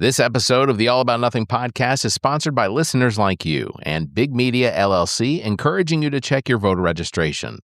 This episode of the All About Nothing podcast is sponsored by listeners like you and Big Media LLC, encouraging you to check your voter registration.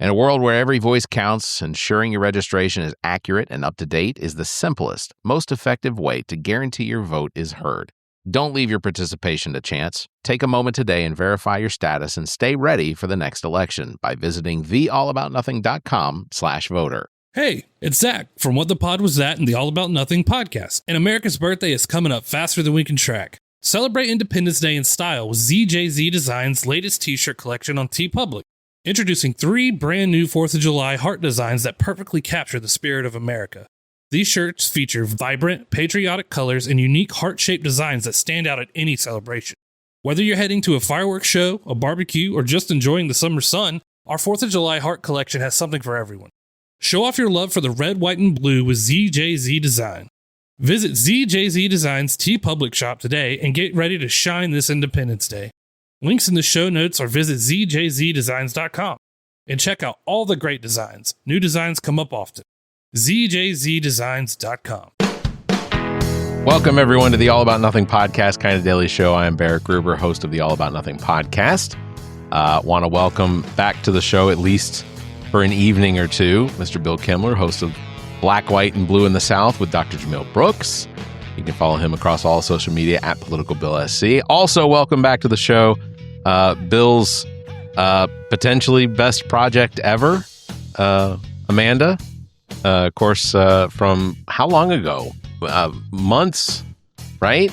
In a world where every voice counts, ensuring your registration is accurate and up to date is the simplest, most effective way to guarantee your vote is heard. Don't leave your participation to chance. Take a moment today and verify your status and stay ready for the next election by visiting theallaboutnothing.com/voter. Hey, it's Zach from What the Pod Was That and the All About Nothing podcast. And America's birthday is coming up faster than we can track. Celebrate Independence Day in style with ZJZ Designs' latest t-shirt collection on TeePublic. Introducing 3 brand new 4th of July heart designs that perfectly capture the spirit of America. These shirts feature vibrant, patriotic colors and unique heart-shaped designs that stand out at any celebration. Whether you're heading to a fireworks show, a barbecue, or just enjoying the summer sun, our 4th of July heart collection has something for everyone. Show off your love for the red, white, and blue with ZJZ Design. Visit ZJZ Design's TeePublic shop today and get ready to shine this Independence Day. Links in the show notes or visit ZJZDesigns.com and check out all the great designs. New designs come up often. ZJZDesigns.com. Welcome, everyone, to the All About Nothing podcast, kind of daily show. I am Barrett Gruber, host of the All About Nothing podcast. Want to welcome back to the show, at least for an evening or two, Mr. Bill Kimler, host of Black, White, and Blue in the South with Dr. Jamil Brooks. You can follow him across all social media at PoliticalBillSC. Also, welcome back to the show, Bill's potentially best project ever, Amanda. Of course, from how long ago? Months, right?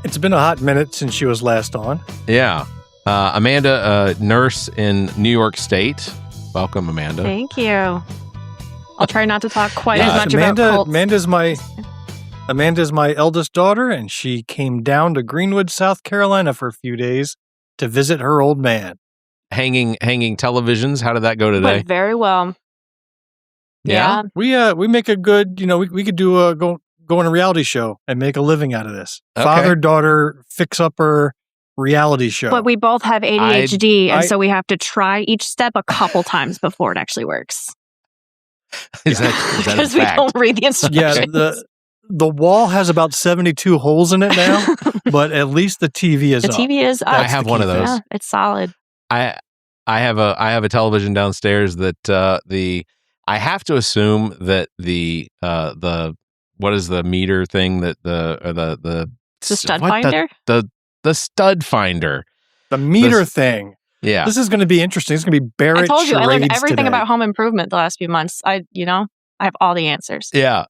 It's been a hot minute since she was last on. Yeah. Amanda, nurse in New York State. Welcome, Amanda. Thank you. I'll try not to talk quite as much about cults. Amanda's my eldest daughter, and she came down to Greenwood, South Carolina for a few days to visit her old man. Hanging televisions. How did that go today? Went very well. Yeah. We make a good, we could do go on a reality show and make a living out of this. Okay. Father-daughter fix-upper reality show. But we both have ADHD, and so we have to try each step a couple times before it actually works. Is that because we don't read the instructions. Yeah, the wall has about 72 holes in it now, but at least the TV is up. The TV is up. I have one of those. Yeah, it's solid. I have a television downstairs that I have to assume that the what is the meter thing that the stud finder? The stud finder. The meter thing. Yeah. This is going to be interesting. It's going to be Barrett I told you, I learned everything today. about home improvement the last few months. I have all the answers. Yeah.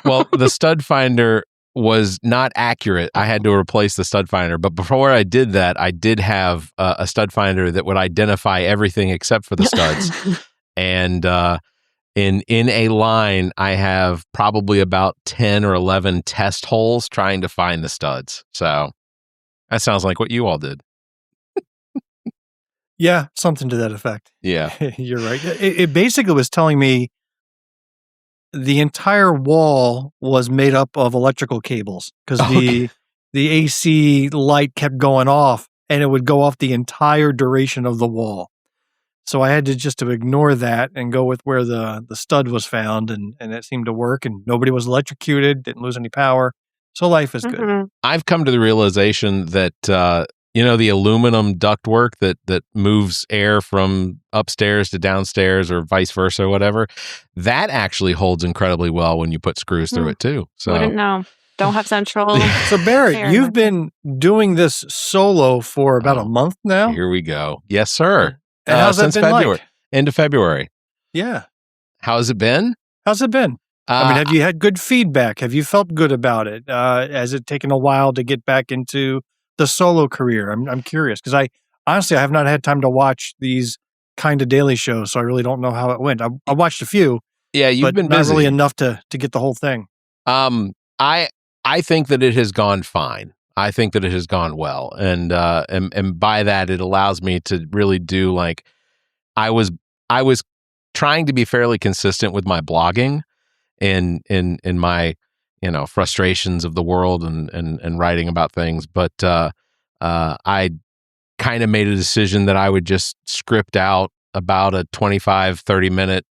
Well, the stud finder was not accurate. I had to replace the stud finder. But before I did that, I did have a stud finder that would identify everything except for the studs. And in a line, I have probably about 10 or 11 test holes trying to find the studs. So that sounds like what you all did. Yeah, something to that effect. Yeah. You're right. It basically was telling me the entire wall was made up of electrical cables because the AC light kept going off and it would go off the entire duration of the wall. So I had to ignore that and go with where the stud was found, and it seemed to work, and nobody was electrocuted, didn't lose any power. So life is good. Mm-hmm. I've come to the realization that the aluminum ductwork that moves air from upstairs to downstairs or vice versa or whatever, that actually holds incredibly well when you put screws through it too. So Wouldn't know. Don't have central. So Barrett, you've been doing this solo for about a month now? Here we go. Yes, sir. And how's that been February, like? End of February. Yeah. How's it been? How's it been? Have you had good feedback? Have you felt good about it? Has it taken a while to get back into the solo career? I'm curious because I have not had time to watch these kind of daily shows, so I really don't know how it went. I watched a few. Yeah, you've been not busy. really enough to get the whole thing. I think that it has gone fine. I think that it has gone well, and by that it allows me to really do like I was trying to be fairly consistent with my blogging in my frustrations of the world and writing about things, but I kind of made a decision that I would just script out about a 25-30 minute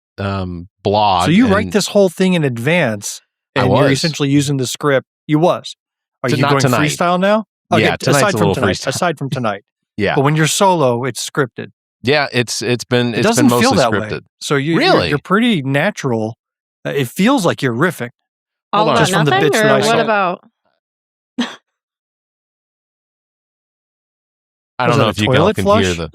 blog. So you write this whole thing in advance and you're essentially using the script. You was. Are you going tonight. freestyle now? Yeah, tonight's a little freestyle. Aside from tonight. Yeah. But when you're solo, it's scripted. Yeah, it's been doesn't mostly feel that scripted. way. So you're pretty natural. It feels like you're riffing. All about just from the nothing, bits or that I what saw. about? I don't know if you can flush? hear the.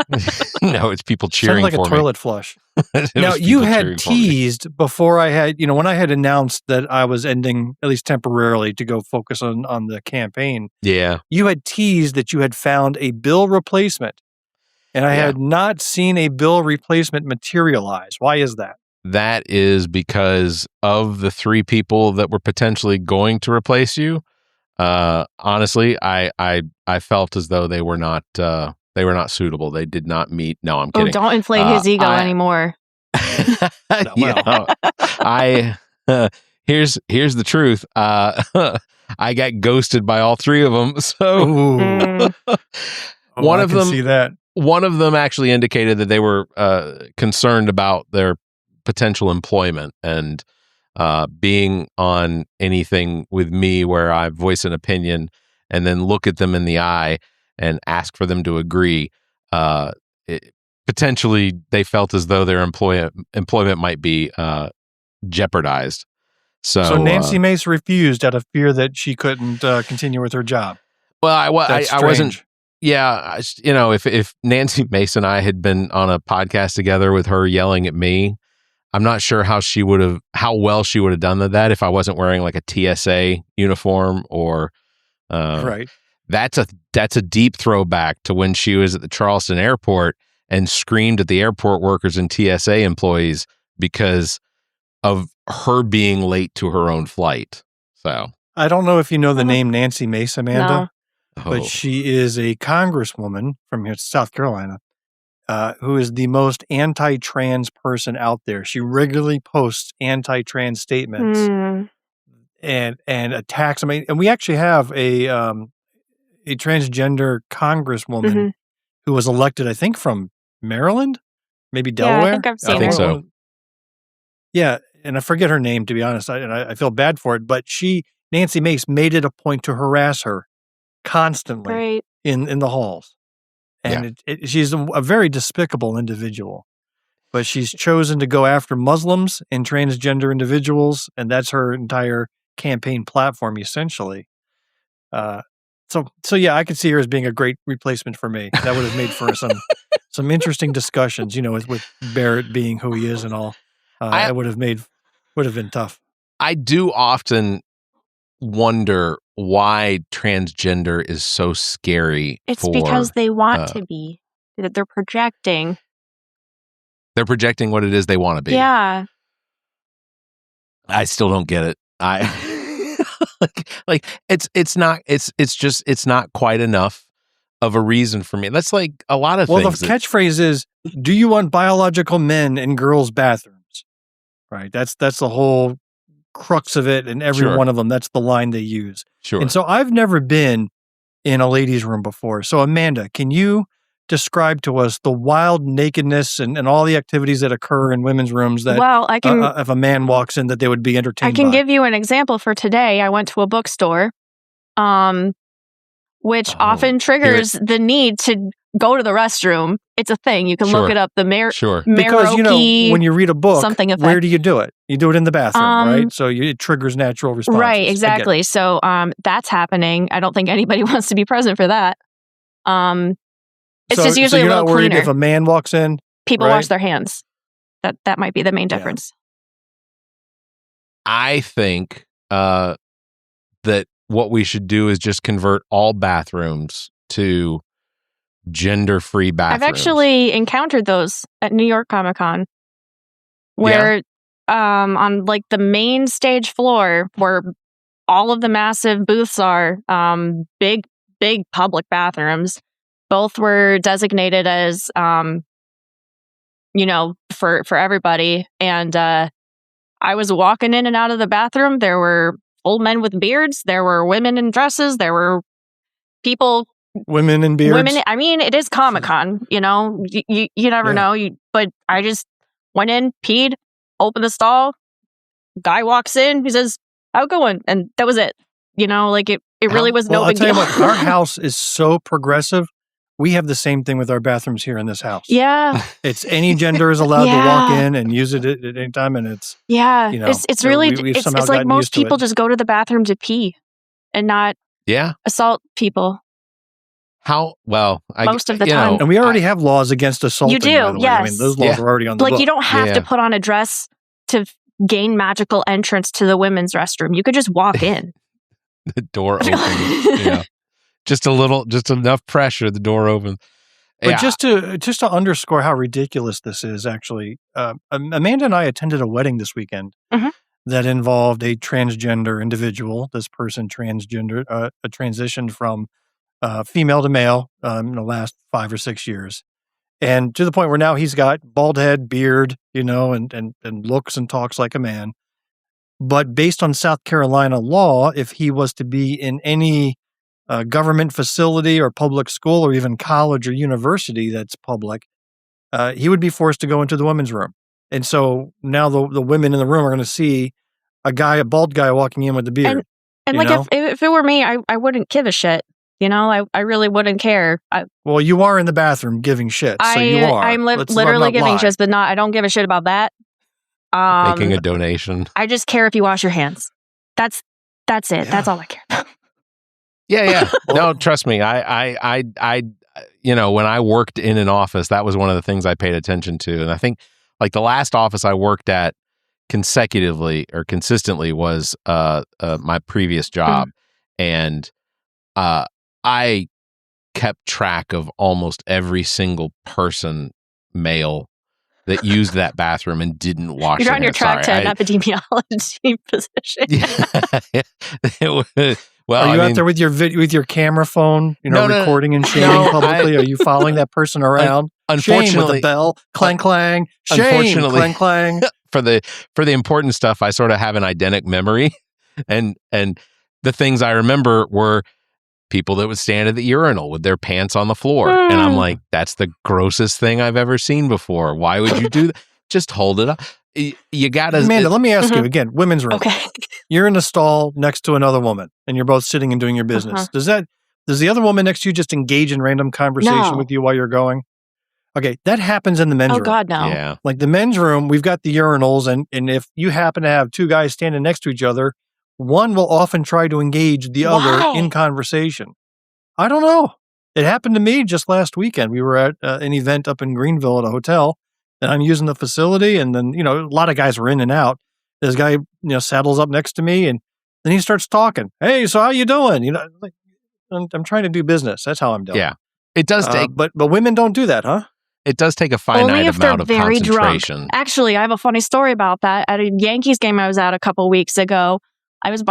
No, it's people cheering Sounded like for a toilet flush. me. Now you had teased before I had, when I had announced that I was ending at least temporarily to go focus on the campaign. Yeah, you had teased that you had found a bill replacement, and I had not seen a bill replacement materialize. Why is that? That is because of the 3 people that were potentially going to replace you. Honestly, I felt as though they were not suitable. They did not meet. No, I'm kidding. Oh, don't inflate his ego anymore. Here's the truth. I got ghosted by all 3 of them. So one of them, see that. One of them actually indicated that they were concerned about their potential employment and being on anything with me where I voice an opinion and then look at them in the eye and ask for them to agree. Potentially, they felt as though their employment might be jeopardized. So Nancy Mace refused out of fear that she couldn't continue with her job. Well, I wasn't. Yeah, if Nancy Mace and I had been on a podcast together with her yelling at me, I'm not sure how well she would have done that if I wasn't wearing like a TSA uniform or right. That's a deep throwback to when she was at the Charleston airport and screamed at the airport workers and TSA employees because of her being late to her own flight. So I don't know if you know the name Nancy Mace, Amanda, no. But she is a congresswoman from here, South Carolina, who is the most anti-trans person out there. She regularly posts anti-trans statements and attacks. I mean, and we actually have a transgender congresswoman who was elected, I think, from Maryland, maybe Delaware. Yeah, I think I've seen her. So. Yeah, and I forget her name, to be honest, I feel bad for it. But Nancy Mace, made it a point to harass her constantly in the halls. And she's a very despicable individual. But she's chosen to go after Muslims and transgender individuals, and that's her entire campaign platform, essentially. So yeah, I could see her as being a great replacement for me. That would have made for some interesting discussions, with Barrett being who he is and all. It would have been tough. I do often wonder why transgender is so scary. It's because they want to be. They're projecting. They're projecting what it is they want to be. Yeah. I still don't get it. It's not quite enough of a reason for me. That's like a lot of things. Well, the catchphrase is, do you want biological men in girls' bathrooms? Right. That's the whole crux of it. And every one of them, that's the line they use. Sure. And so I've never been in a ladies' room before. So Amanda, can you describe to us the wild nakedness and all the activities that occur in women's rooms that I can, if a man walks in that they would be entertained by? I can give you an example for today. I went to a bookstore, which often triggers the need to go to the restroom. It's a thing. You can look it up. The Because, when you read a book, where do you do it? You do it in the bathroom, right? So it triggers natural responses. Right, exactly. So that's happening. I don't think anybody wants to be present for that. It's just usually so you're a little not worried cleaner. if a man walks in? People wash their hands. That might be the main difference. I think that what we should do is just convert all bathrooms to gender-free bathrooms. I've actually encountered those at New York Comic Con, where on like the main stage floor, where all of the massive booths are, big public bathrooms, both were designated as for everybody. And I was walking in and out of the bathroom. There were old men with beards. There were women in dresses. There were people. Women in beards? I mean, it is Comic-Con, you never know. But I just went in, peed, opened the stall. Guy walks in. He says, I'll go in, and that was it. You know, like it really was no big deal. I'll tell you what, our house is so progressive. We have the same thing with our bathrooms here in this house. Yeah. It's any gender is allowed to walk in and use it at any time, and it's it's really it's like most people just go to the bathroom to pee and not assault people. Most of the time. And we already have laws against assaulting. You do, by the way. yes. I mean, those laws are already on the book. You don't have to put on a dress to gain magical entrance to the women's restroom. You could just walk in. The door opens. Just enough pressure, the door opens. But just to underscore how ridiculous this is, actually, Amanda and I attended a wedding this weekend that involved a transgender individual. This person transitioned from female to male in the last 5 or 6 years, and to the point where now he's got bald head, beard, and looks and talks like a man. But based on South Carolina law, if he was to be in any government facility or public school or even college or university that's public, he would be forced to go into the women's room. And so now the women in the room are going to see a bald guy walking in with the beard. And like if it were me, I wouldn't give a shit. I really wouldn't care. Well, you are in the bathroom giving shit, so you are. I'm literally giving shit, but I don't give a shit about that. Making a donation. I just care if you wash your hands. That's it. Yeah. That's all I care about. Yeah. No, trust me. I when I worked in an office, that was one of the things I paid attention to. And I think like the last office I worked at consistently was my previous job. And I kept track of almost every single person, male, that used that bathroom and didn't wash You're on your track to an epidemiology position. Are you out there with your camera phone, recording and shaming publicly? Are you following that person around? Unfortunately, shame with a bell, clang clang. Shame, unfortunately, clang clang. For the important stuff, I sort of have an eidetic memory, and the things I remember were people that would stand at the urinal with their pants on the floor. And I'm like, that's the grossest thing I've ever seen before. Why would you do that? Just hold it up. You gotta... Amanda, let me ask you again, women's room. Okay. You're in a stall next to another woman and you're both sitting and doing your business. Does the other woman next to you just engage in random conversation with you while you're going? Okay, that happens in the men's room. Oh God, no. Yeah. Like the men's room, we've got the urinals, and if you happen to have two guys standing next to each other, one will often try to engage the other in conversation. I don't know. It happened to me just last weekend. We were at an event up in Greenville at a hotel, and I'm using the facility, and then, a lot of guys were in and out. This guy, saddles up next to me, and then he starts talking. Hey, so how you doing? I'm trying to do business. That's how I'm doing. Yeah. It does take... But women don't do that, huh? It does take a finite amount of concentration. Drunk. Actually, I have a funny story about that. At a Yankees game I was at a couple weeks ago, I was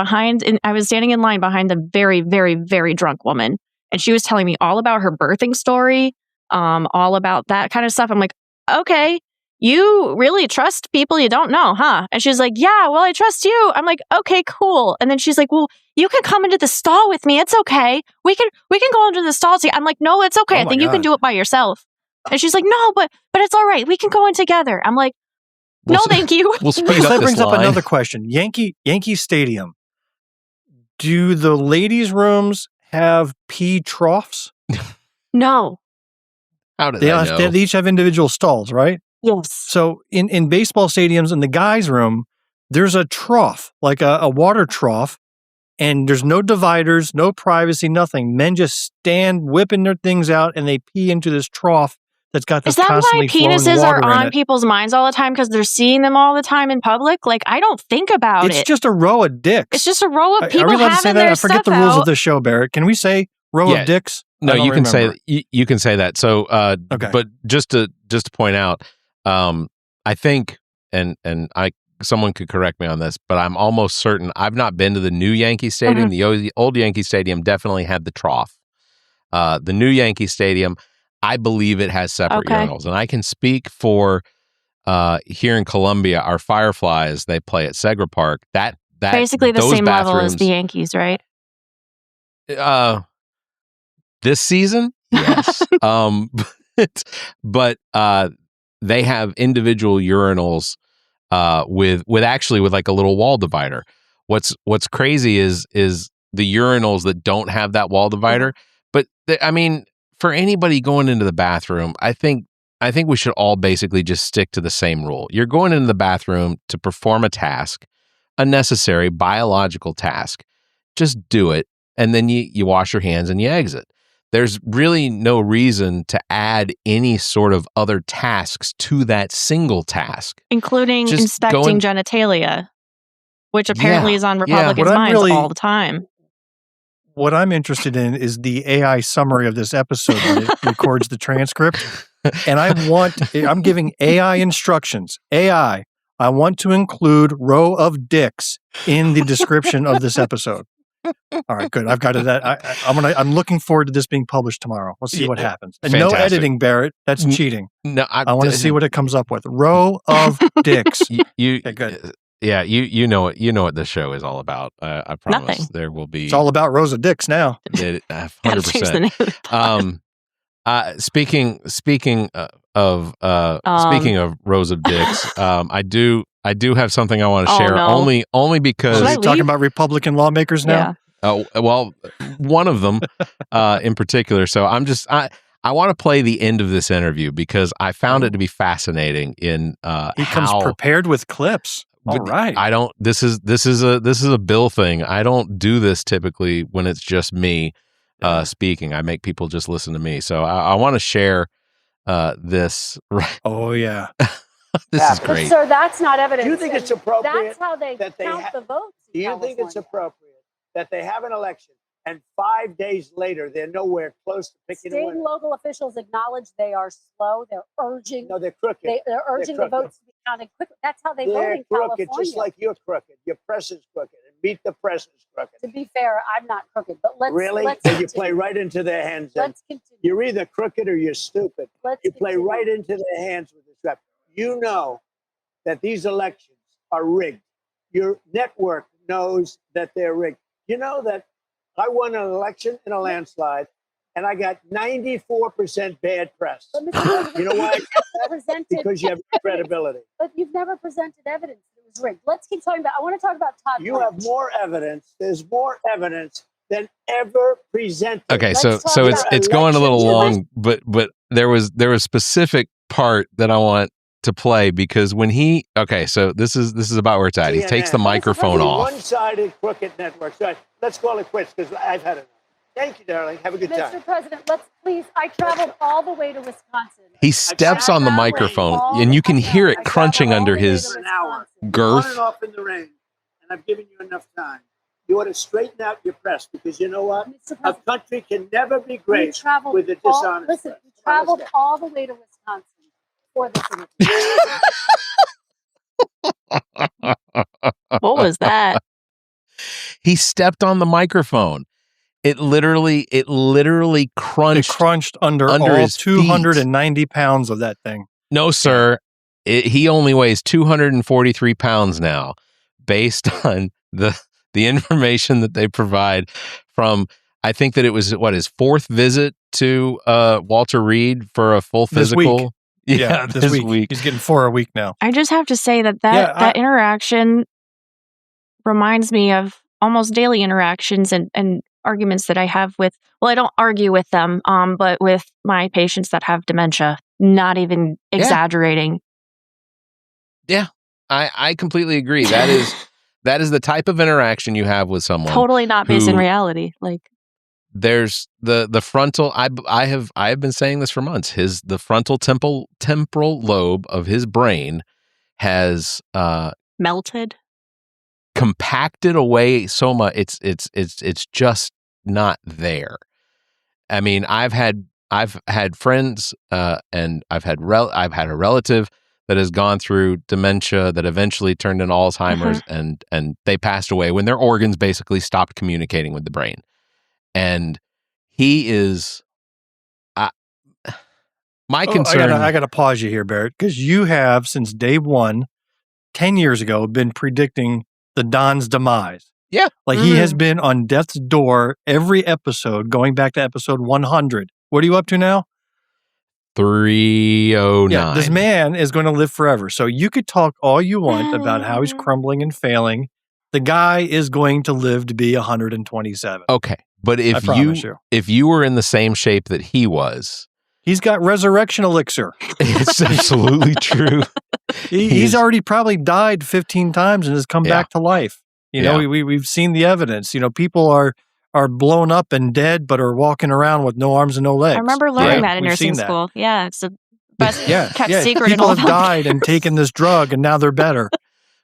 standing in line behind a very, very, very drunk woman. And she was telling me all about her birthing story, all about that kind of stuff. I'm like, okay, you really trust people you don't know, huh? And she's like, yeah, well, I trust you. I'm like, okay, cool. And then she's like, well, you can come into the stall with me. It's okay. We can go into the stall together. I'm like, no, it's okay. I think you can do it by yourself. And she's like, no, but it's all right. We can go in together. I'm like, no, thank you. We'll speed up that brings line. up another question. Yankee Stadium. Do the ladies' rooms have pee troughs? No. How do they know? They each have individual stalls, right? Yes. So in baseball stadiums, in the guys' room, there's a trough, like a water trough, and there's no dividers, no privacy, nothing. Men just stand whipping their things out, and they pee into this trough that's got this constantly flowing water in it. Is that why penises are on people's minds all the time because they're seeing them all the time in public? Like, I don't think about it. It's just a row of dicks. It's just a row of people having their stuff out. I forget the rules of the show, Barrett. Can we say row of dicks? No, you can say you can say that. So, okay. But just to point out, I think, and someone could correct me on this, but I'm almost certain I've not been to the new Yankee Stadium. The old Yankee Stadium definitely had the trough. The new Yankee Stadium, I believe it has separate urinals, and I can speak for here in Columbia, our Fireflies. They play at Segra Park. That basically the same level as the Yankees, right? This season, yes. But they have individual urinals with like a little wall divider. What's crazy is the urinals that don't have that wall divider. But I mean, for anybody going into the bathroom, I think we should all basically just stick to the same rule. You're going into the bathroom to perform a task, a necessary biological task. Just do it, and then you wash your hands and you exit. There's really no reason to add any sort of other tasks to that single task, including inspecting genitalia, which apparently is on Republicans' minds all the time. What I'm interested in is the AI summary of this episode when it records the transcript. And I'm giving AI instructions. AI, I want to include row of dicks in the description of this episode. All right, good. I've got it. I'm looking forward to this being published tomorrow. Let's see what happens. And fantastic. No editing, Barrett. That's cheating. No, I want to see what it comes up with. Row of dicks. Okay, good. Yeah, you know it. You know what the show is all about. I promise. Nothing. There will be. It's all about rows of dicks now. 100%. Speaking of rows of dicks, I do have something I want to share. No. Only because we're talking about Republican lawmakers now. Yeah. Well, one of them in particular. So I want to play the end of this interview because I found it to be fascinating. He comes prepared with clips. All right. I don't. This is a Bill thing. I don't do this typically when it's just me speaking. I make people just listen to me. So I want to share this. Oh yeah. This is great. Sir, that's not evidence. Do you think it's appropriate? That's how they count the votes. Do you think it's appropriate that they have an election and 5 days later they're nowhere close to picking a winner? State and local officials acknowledge they are slow. They're urging. No, they're crooked. They're urging the votes to be counted quickly. That's how they vote in crooked, California. just like you're crooked. Your press is crooked, and Meet the Press is crooked. To be fair, I'm not crooked, but let's you play right into their hands. Let's continue. You're either crooked or you're stupid. You play right into their hands with this rep. You know that these elections are rigged. Your network knows that they're rigged. You know that I won an election in a landslide, and I got 94% bad press. You know why? Because you have credibility. But you've never presented evidence that it was rigged. Let's keep talking about. I want to talk about Todd. You have more evidence. There's more evidence than ever presented. Okay, so it's going a little long, but there was a specific part that I want to play because when so this is about where it's at. He takes the microphone off. One-sided crooked network. So let's call it quits because I've had enough. Thank you, darling. Have a good time. Mr. President, I traveled all the way to Wisconsin. He steps on the microphone and you can hear it crunching under his girth. On and off in the rain, and I've given you enough time. You ought to straighten out your press because you know what? A country can never be great with a dishonest press. Listen, we traveled all the way to Wisconsin for this interview. What was that? He stepped on the microphone. It literally crunched. It crunched under all his 290 pounds of that thing. No, sir. He only weighs 243 pounds now, based on the information that they provide from. I think that it was his fourth visit to Walter Reed for a full physical. This week. He's getting 4 a week now. I just have to say that interaction reminds me of almost daily interactions and arguments that I have with, I don't argue with them, but with my patients that have dementia, not even exaggerating. Yeah, I completely agree. That is the type of interaction you have with someone. Totally not based in reality. Like there's the frontal. I have been saying this for months. The frontal temporal lobe of his brain has melted, compacted away so much. It's just not there. I mean, I've had friends and I've had a relative that has gone through dementia that eventually turned into Alzheimer's and they passed away when their organs basically stopped communicating with the brain. And he is my concern. I got to pause you here, Barrett, because you have since day one, 10 years ago, been predicting the Don's demise. Yeah. He has been on death's door every episode, going back to episode 100. What are you up to now? 309. Yeah, this man is going to live forever. So you could talk all you want about how he's crumbling and failing. The guy is going to live to be 127. Okay. But I promise you. if you were in the same shape that he was, he's got resurrection elixir. It's absolutely true. He's already probably died 15 times and has come back to life. You know, we've seen the evidence. You know, people are blown up and dead, but are walking around with no arms and no legs. I remember learning that in nursing school. Yeah, it's the best kept secret. People have died and taken this drug, and now they're better.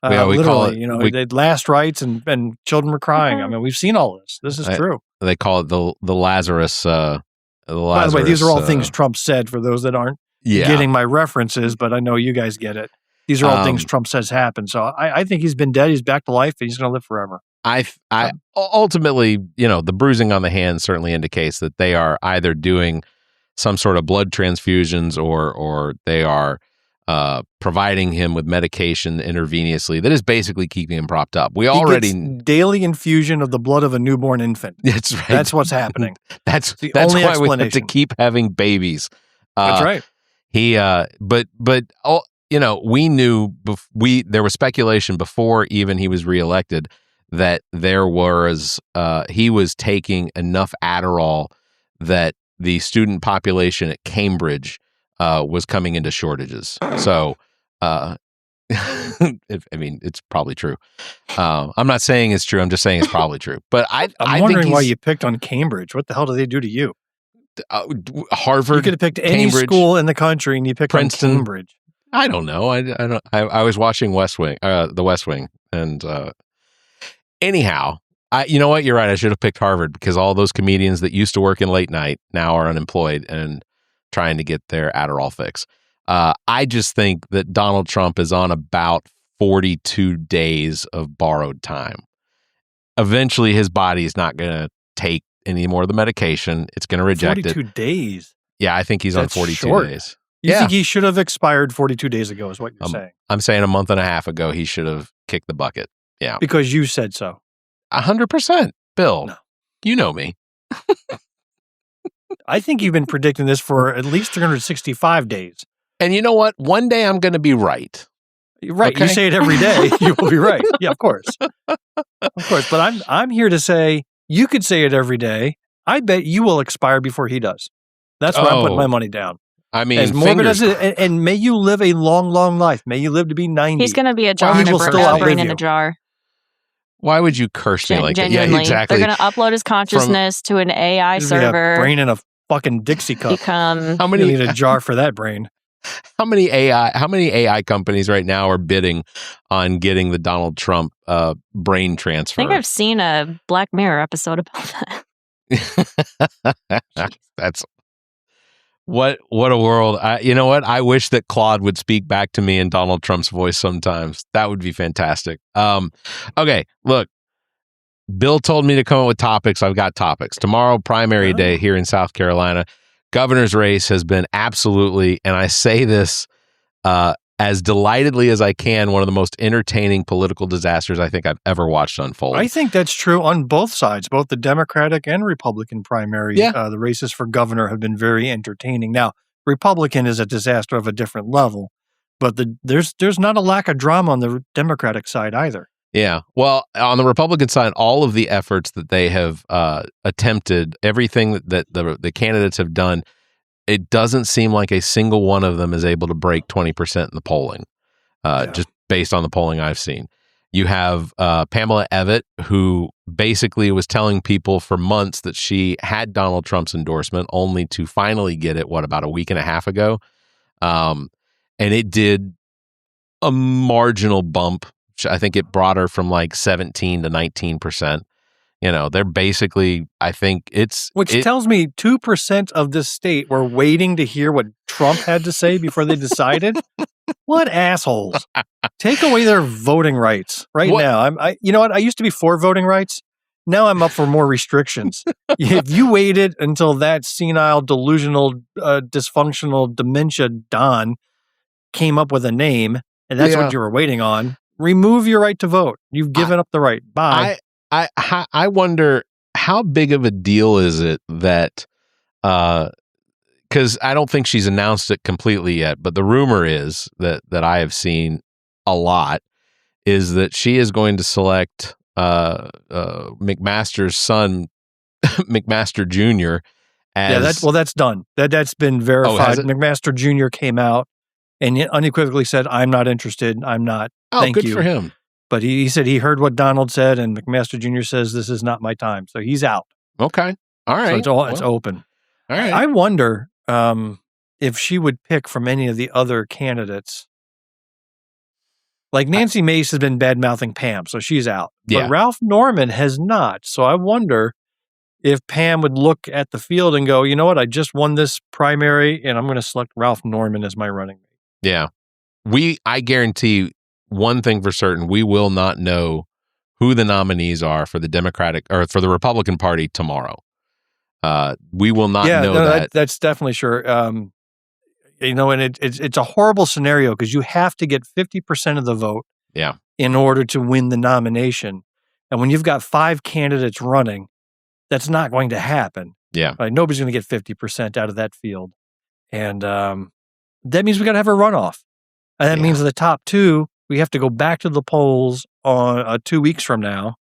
We literally, call it, you know, they'd last rites and children were crying. I mean, we've seen all this. This is true. They call it the Lazarus. By the way, these are all things Trump said for those that aren't getting my references, but I know you guys get it. These are all things Trump says happen. So I think he's been dead. He's back to life. And he's going to live forever. I ultimately, you know, the bruising on the hand certainly indicates that they are either doing some sort of blood transfusions or they are providing him with medication intravenously that is basically keeping him propped up. We already daily infusion of the blood of a newborn infant. That's right. That's what's happening. that's only why we have to keep having babies. That's right. He, but you know, we knew there was speculation before even he was reelected that he was taking enough Adderall that the student population at Cambridge was coming into shortages. So, I mean, it's probably true. I'm not saying it's true. I'm just saying it's probably true. But I'm wondering why you picked on Cambridge. What the hell do they do to you? Harvard. You could have picked any school in the country, and you picked Princeton. on Cambridge. I don't know. I was watching the West Wing, and anyhow, you know what? You're right. I should have picked Harvard because all those comedians that used to work in late night now are unemployed and trying to get their Adderall fix. I just think that Donald Trump is on about 42 days of borrowed time. Eventually, his body is not going to take any more of the medication. It's going to reject 42 days? Yeah, I think he's on 42 short. days. You think he should have expired 42 days ago is what you're saying? I'm saying a month and a half ago, he should have kicked the bucket. Yeah. Because you said so. 100%. Bill, no. You know me. I think you've been predicting this for at least 365 days. And you know what? One day I'm going to be right. Right. Okay? You say it every day. You will be right. Yeah, of course. Of course. But I'm here to say you could say it every day. I bet you will expire before he does. That's where I'm putting my money down. I mean, as morbid as it, and may you live a long, long life. May you live to be 90. He's going to be a jar in a brain in a jar. Why would you curse me like that? Yeah, exactly. They're going to upload his consciousness to an AI server. A brain in a fucking Dixie cup. How many? You need a jar for that brain. How many AI companies right now are bidding on getting the Donald Trump brain transfer? I think I've seen a Black Mirror episode about that. That's what a world. You know what? I wish that Claude would speak back to me in Donald Trump's voice sometimes. That would be fantastic. Okay, look. Bill told me to come up with topics. I've got topics. Tomorrow, primary day here in South Carolina. Governor's race has been absolutely, and I say this as delightedly as I can, one of the most entertaining political disasters I think I've ever watched unfold. I think that's true on both sides, both the Democratic and Republican primary. Yeah. The races for governor have been very entertaining. Now, Republican is a disaster of a different level, but there's not a lack of drama on the Democratic side either. Yeah. Well, on the Republican side, all of the efforts that they have attempted, everything that the candidates have done, it doesn't seem like a single one of them is able to break 20% in the polling, just based on the polling I've seen. You have Pamela Evett, who basically was telling people for months that she had Donald Trump's endorsement, only to finally get it, about a week and a half ago. And it did a marginal bump. I think it brought her from like 17 to 19%. You know, they're basically, I think Which tells me 2% of this state were waiting to hear what Trump had to say before they decided. What assholes. Take away their voting rights now. You know what? I used to be for voting rights. Now I'm up for more restrictions. If you waited until that senile, delusional, dysfunctional dementia Don came up with a name, and that's what you were waiting on, remove your right to vote. You've given up the right. Bye. I wonder how big of a deal is it that, because I don't think she's announced it completely yet, but the rumor is that I have seen a lot is that she is going to select McMaster's son, McMaster Jr. as that's done. That's been verified. has it? McMaster Jr. came out and unequivocally said, "I'm not interested. I'm not. Thank good you." for him. But he said he heard what Donald said, and McMaster Jr. says this is not my time, so he's out. Okay, all right. So it's open. All right. I wonder if she would pick from any of the other candidates. Like Nancy Mace has been bad-mouthing Pam, so she's out. Yeah. But Ralph Norman has not. So I wonder if Pam would look at the field and go, you know what, I just won this primary, and I'm going to select Ralph Norman as my running mate. Yeah. I guarantee one thing for certain, we will not know who the nominees are for the Democratic or for the Republican Party tomorrow. We will not know that. That's definitely sure. And it's a horrible scenario because you have to get 50% of the vote in order to win the nomination. And when you've got 5 candidates running, that's not going to happen. Yeah. Nobody's going to get 50% out of that field. And that means we got to have a runoff. And that means the top 2, we have to go back to the polls on 2 weeks from now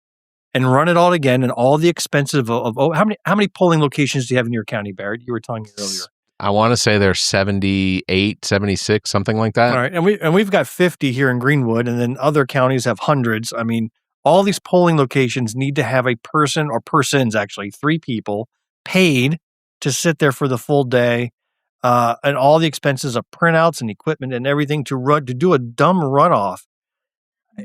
and run it all again, and all the expenses of how many polling locations do you have in your county, Barrett? You were telling me earlier. I want to say there's 78, 76, something like that. All right, and we've got 50 here in Greenwood, and then other counties have hundreds. I mean, all these polling locations need to have a person or persons, actually 3 people, paid to sit there for the full day, and all the expenses of printouts and equipment and everything to do a dumb runoff.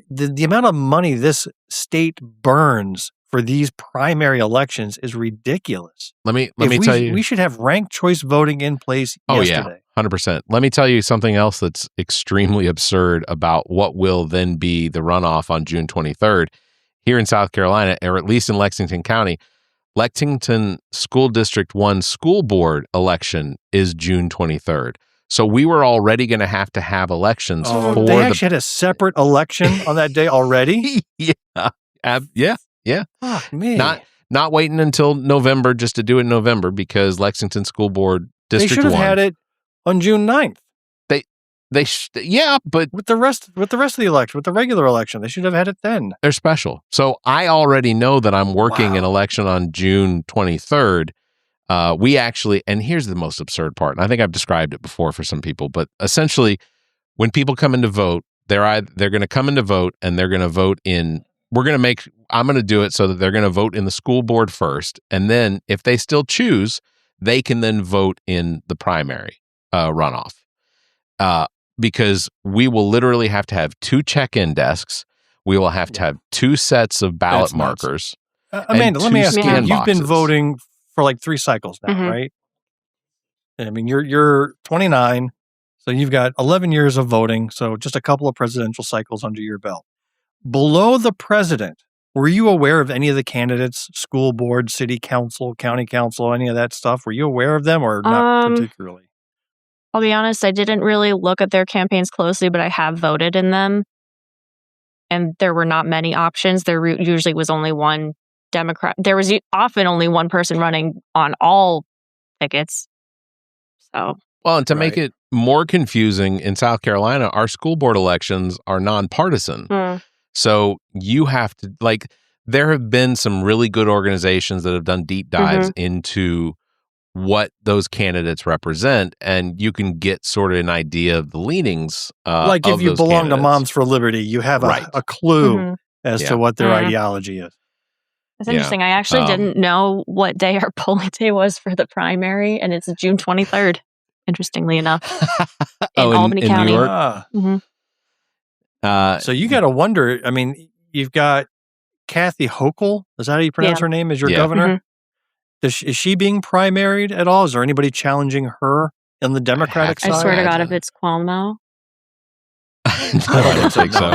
The amount of money this state burns for these primary elections is ridiculous. Let me tell you, we should have ranked choice voting in place yesterday. Yeah, 100%. Let me tell you something else that's extremely absurd about what will then be the runoff on June 23rd here in South Carolina, or at least in Lexington County. Lexington School District 1 school board election is June 23rd. So we were already going to have elections for they actually had a separate election on that day already? Yeah. Fuck me. Not waiting until November just to do it in November, because Lexington School Board District 1. They should have had it on June 9th. But with the rest of the election, with the regular election, they should have had it then. They're special. So I already know that I'm working an election on June 23rd. We actually, and here's the most absurd part, and I think I've described it before for some people, but essentially when people come in to vote, they're going to come in to vote, and they're going to vote in, I'm going to do it so that they're going to vote in the school board first. And then if they still choose, they can then vote in the primary runoff. Because we will literally have to have 2 check-in desks. We will have to have 2 sets of ballot markers. Amanda, let me ask you, you've been boxes. voting for like 3 cycles now, right? I mean, you're 29, so you've got 11 years of voting, so just a couple of presidential cycles under your belt. Below the president, were you aware of any of the candidates, school board, city council, county council, any of that stuff? Were you aware of them or not particularly? I'll be honest, I didn't really look at their campaigns closely, but I have voted in them. And there were not many options. There usually was only one Democrat. There was often only one person running on all tickets. So, well, and to make it more confusing, in South Carolina, our school board elections are nonpartisan. So you have to, there have been some really good organizations that have done deep dives into what those candidates represent, and you can get sort of an idea of the leanings. Like if you belong to Moms for Liberty, you have a clue as to what their ideology is. It's interesting. I actually didn't know what day our polling day was for the primary, and it's June 23rd, interestingly enough, in Albany County. New York? So you got to wonder, I mean, you've got Kathy Hochul, is that how you pronounce her name, as your governor? Is she being primaried at all? Is there anybody challenging her on the Democratic side? I swear to God, if it's Cuomo. I don't think so.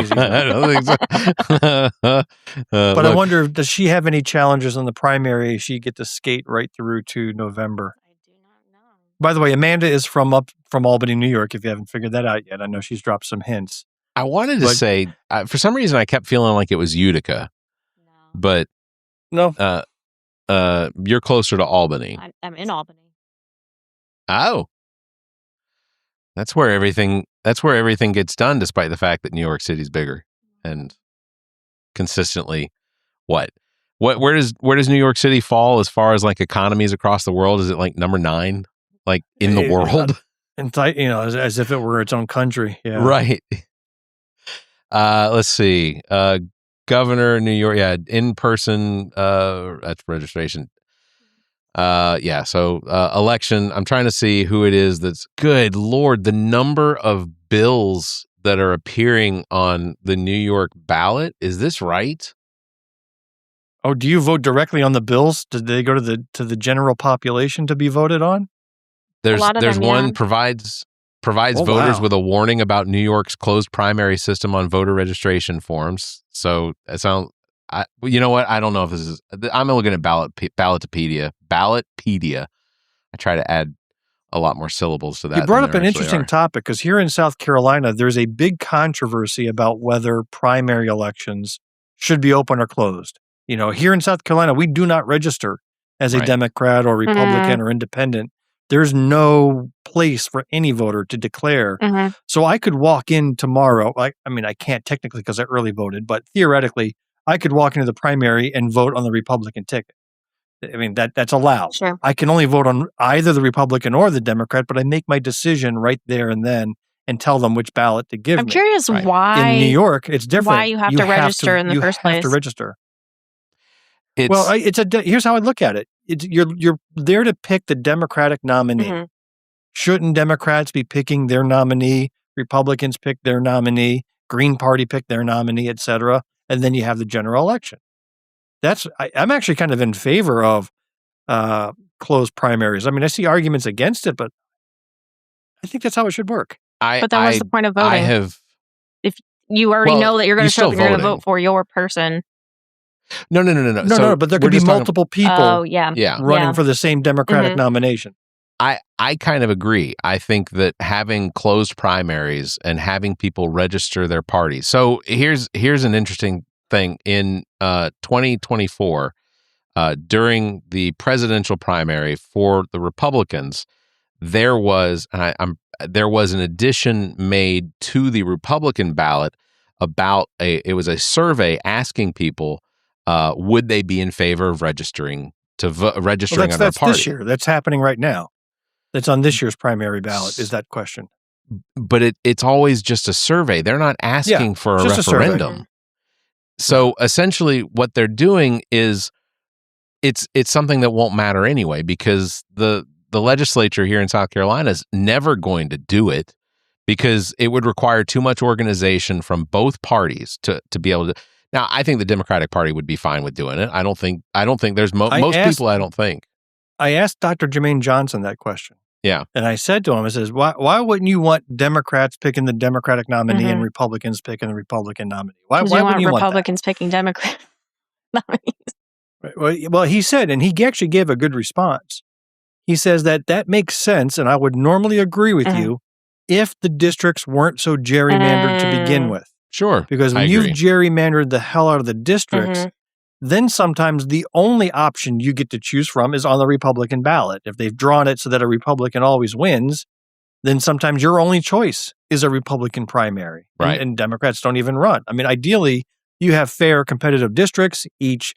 But I wonder, does she have any challenges on the primary? She get to skate right through to November. I do not know. By the way, Amanda is from Albany, New York, if you haven't figured that out yet. I know she's dropped some hints. I wanted to say, for some reason, I kept feeling like it was Utica. No. But no. You're closer to Albany. I'm in Albany. Oh. That's where everything gets done, despite the fact that New York City's bigger. and consistently where does New York City fall as far as like economies across the world? Is it like number 9 like in the world? As if it were its own country. Yeah. Right. Let's see. Governor of New York, in person that's registration. So election, I'm trying to see who it is that's good Lord, the number of bills that are appearing on the New York ballot. Is this right? Oh, do you vote directly on the bills? Did they go to the general population to be voted on? There's them, one provides voters with a warning about New York's closed primary system on voter registration forms. So it sounds, you know what? I don't know if this is. I'm looking at Ballotpedia. I try to add a lot more syllables to that. You brought up an interesting topic because here in South Carolina, there's a big controversy about whether primary elections should be open or closed. Here in South Carolina, we do not register as a Democrat or Republican or independent. There's no place for any voter to declare. Mm-hmm. So I could walk in tomorrow. I can't technically because I early voted, but theoretically, I could walk into the primary and vote on the Republican ticket. That's allowed. Sure. I can only vote on either the Republican or the Democrat, but I make my decision right there and then and tell them which ballot to give me. I'm curious why in New York it's different. Why you have to register in the first place? You have to register. Here's how I look at it. You're there to pick the Democratic nominee. Mm-hmm. Shouldn't Democrats be picking their nominee? Republicans pick their nominee. Green Party pick their nominee, etc. And then you have the general election. I'm actually kind of in favor of closed primaries. I see arguments against it, but I think that's how it should work. But then what's the point of voting? If you already know that you're going to show up and you're going to vote for your person. No. But there could be multiple people running for the same Democratic nomination. I kind of agree. I think that having closed primaries and having people register their parties. So here's an interesting thing. In 2024, during the presidential primary for the Republicans, there was an addition made to the Republican ballot about it was a survey asking people would they be in favor of registering on their party. That's this year. That's happening right now. That's on this year's primary ballot, is that question. But it's always just a survey. They're not asking for a referendum. So essentially what they're doing is it's something that won't matter anyway, because the legislature here in South Carolina is never going to do it because it would require too much organization from both parties to be able to. Now, I think the Democratic Party would be fine with doing it. I don't think there's most people. I don't think. I asked Dr. Jermaine Johnson that question. Yeah. And I said to him, I says, why wouldn't you want Democrats picking the Democratic nominee and Republicans picking the Republican nominee? Why wouldn't you want Republicans picking Democrat nominees? Right. Well, he said, and he actually gave a good response. He says that makes sense, and I would normally agree with you if the districts weren't so gerrymandered to begin with. Sure. Because when you've gerrymandered the hell out of the districts, then sometimes the only option you get to choose from is on the Republican ballot. If they've drawn it so that a Republican always wins, then sometimes your only choice is a Republican primary. Right. And Democrats don't even run. Ideally, you have fair competitive districts. Each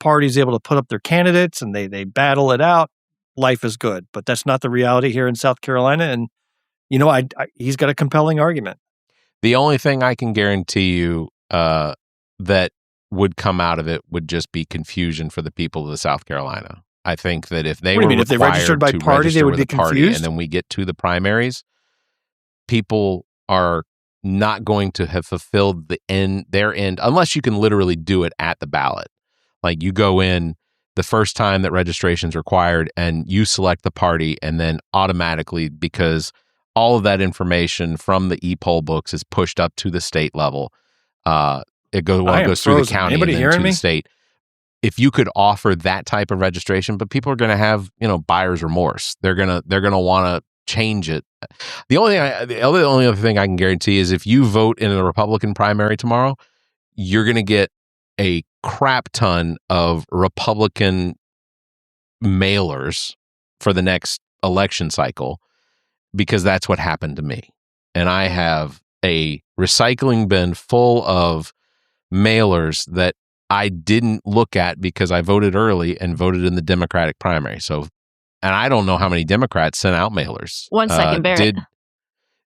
party is able to put up their candidates and they battle it out. Life is good. But that's not the reality here in South Carolina. And, he's got a compelling argument. The only thing I can guarantee you that would come out of it would just be confusion for the people of South Carolina. I think that if they if they registered by party, they would be confused. And then we get to the primaries, people are not going to have fulfilled their end, unless you can literally do it at the ballot. Like you go in the first time that registration is required and you select the party, and then automatically, because all of that information from the e-poll books is pushed up to the state level. It goes through the county and then to the state. If you could offer that type of registration, but people are going to have, buyer's remorse. They're going to want to change it. The only other thing I can guarantee is if you vote in a Republican primary tomorrow, you're going to get a crap ton of Republican mailers for the next election cycle, because that's what happened to me. And I have a recycling bin full of mailers that I didn't look at because I voted early and voted in the Democratic primary. So, and I don't know how many Democrats sent out mailers. 1 second, Barrett.